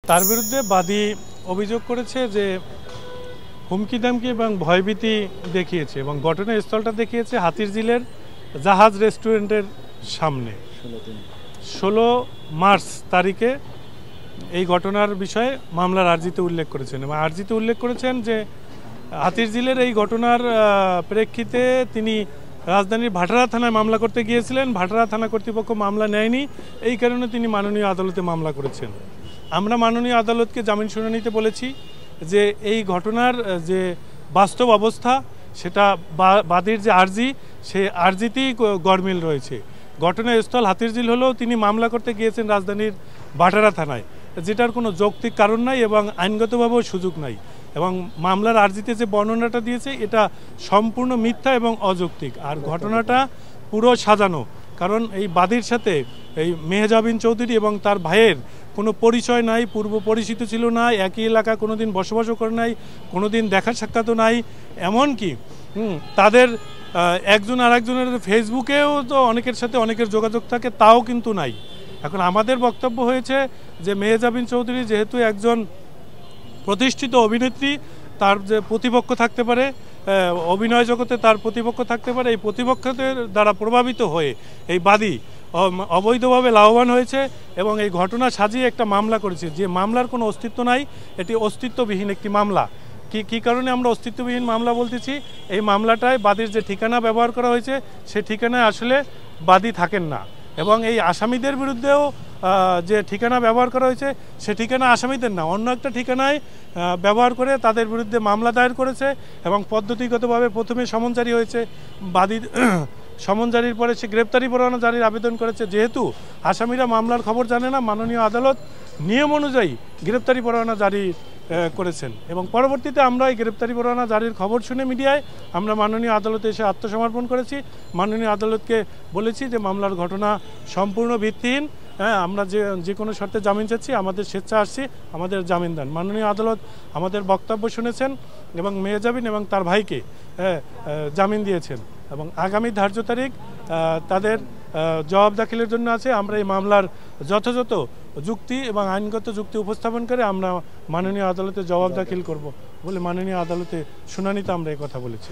তার বিরুদ্ধে বাদী অভিযোগ করেছে যে হুমকি দামকি এবং ভয়ভীতি দেখিয়েছে এবং ঘটনাস্থলটা দেখিয়েছে হাতিরঝিলের জাহাজ রেস্টুরেন্টের সামনে 16 মার্চ তারিখে এই ঘটনার বিষয়ে মামলার আর্জিতে উল্লেখ করেছেন এবং আর্জিতে উল্লেখ করেছেন যে হাতিরঝিলের এই ঘটনার প্রেক্ষিতে তিনি রাজধানীর ভাটারা থানায় মামলা করতে গিয়েছিলেন। ভাটারা থানা কর্তৃপক্ষ মামলা নেয়নি, এই কারণে তিনি মাননীয় আদালতে মামলা করেছেন। আমরা মাননীয় আদালতকে জামিন শুনানিতে বলেছি যে এই ঘটনার যে বাস্তব অবস্থা সেটা বাদীর যে আর্জি সে আর্জিতেই গরমিল রয়েছে। ঘটনাস্থল হাতিরঝিল হলেও তিনি মামলা করতে গিয়েছেন রাজধানীর ভাটারা থানায়, যেটার কোনো যৌক্তিক কারণ নাই এবং আইনগতভাবেও সুযোগ নাই এবং মামলার আর্জিতে যে বর্ণনাটা দিয়েছে এটা সম্পূর্ণ মিথ্যা এবং অযৌক্তিক। আর ঘটনাটা পুরো সাজানো, কারণ এই বাদীর সাথে এই মেহজাবিন চৌধুরী এবং তার ভাইয়ের কোনো পরিচয় নাই, পূর্ব পরিচিত ছিল না, একই এলাকা কোনোদিন বসবাসও করে নাই, কোনোদিন দেখা সাক্ষাৎও নাই, এমনকি তাদের একজন আর একজনের ফেসবুকেও তো অনেকের সাথে অনেকের যোগাযোগ থাকে, তাও কিন্তু নাই। এখন আমাদের বক্তব্য হয়েছে যে মেহজাবিন চৌধুরী যেহেতু একজন প্রতিষ্ঠিত অভিনেত্রী, তার যে প্রতিপক্ষ থাকতে পারে, অভিনয় জগতে তার প্রতিপক্ষ থাকতে পারে, এই প্রতিপক্ষদের দ্বারা প্রভাবিত হয়ে এই বাদী অবৈধভাবে লাভবান হয়েছে এবং এই ঘটনা সাজিয়ে একটা মামলা করেছে, যে মামলার কোনো অস্তিত্ব নাই, এটি অস্তিত্ববিহীন একটি মামলা। কি কারণে আমরা অস্তিত্ববিহীন মামলা বলতেছি? এই মামলাটায় বাদীর যে ঠিকানা ব্যবহার করা হয়েছে সে ঠিকানায় আসলে বাদী থাকেন না এবং এই আসামিদের বিরুদ্ধেও যে ঠিকানা ব্যবহার করা হয়েছে সে ঠিকানা আসামিদের না, অন্য একটা ঠিকানায় ব্যবহার করে তাদের বিরুদ্ধে মামলা দায়ের করেছে এবং পদ্ধতিগতভাবে প্রথমে সমন জারি হয়েছে। বাদী সমন জারির পরে সে গ্রেপ্তারি পরোয়ানা জারির আবেদন করেছে। যেহেতু আসামিরা মামলার খবর জানে না, মাননীয় আদালত নিয়ম অনুযায়ী গ্রেপ্তারি পরোয়ানা জারি করেছেন এবং পরবর্তীতে আমরা এই গ্রেপ্তারি পরোয়ানা জারির খবর শুনে মিডিয়ায় আমরা মাননীয় আদালতে এসে আত্মসমর্পণ করেছি। মাননীয় আদালতকে বলেছি যে মামলার ঘটনা সম্পূর্ণ ভিত্তিহীন, আমরা যে কোনো শর্তে জামিন চাচ্ছি, আমাদের স্বেচ্ছা আসছি, আমাদের জামিন দেন। মাননীয় আদালত আমাদের বক্তব্য শুনেছেন এবং মেহজাবিন এবং তার ভাইকে জামিন দিয়েছেন এবং আগামী ধার্য তারিখ তাদের জবাব দাখিলের জন্য আছে। আমরা এই মামলার যথাযথ যুক্তি এবং আইনগত যুক্তি উপস্থাপন করে আমরা মাননীয় আদালতে জবাব দাখিল করব বলে মাননীয় আদালতে শুনানিতে আমরা এই কথা বলেছি।